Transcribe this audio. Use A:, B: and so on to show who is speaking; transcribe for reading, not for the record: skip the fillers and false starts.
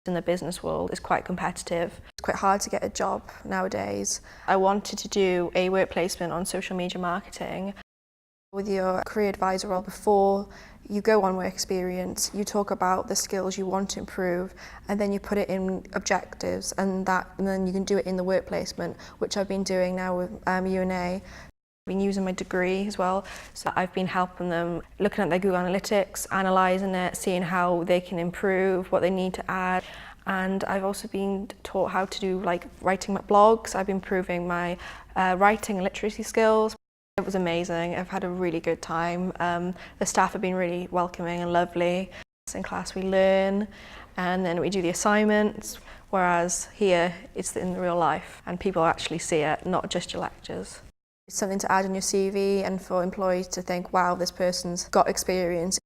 A: in the business world is quite competitive. It's quite hard to get a job nowadays. I wanted to do a work placement on social media marketing. With your career advisor role, before you go on work experience, you talk about the skills you want to improve, and then you put it in objectives, and then you can do it in the work placement, which I've been doing now with UNA. I've been using my degree as well, so I've been helping them, looking at their Google Analytics, analysing it, seeing how they can improve, what they need to add. And I've also been taught how to do writing blogs. I've been improving my writing and literacy skills. It was amazing. I've had a really good time. The staff have been really welcoming and lovely. In class we learn and then we do the assignments, whereas here it's in real life and people actually see it, not just your lectures. It's something to add on your CV and for employees to think, wow, this person's got experience.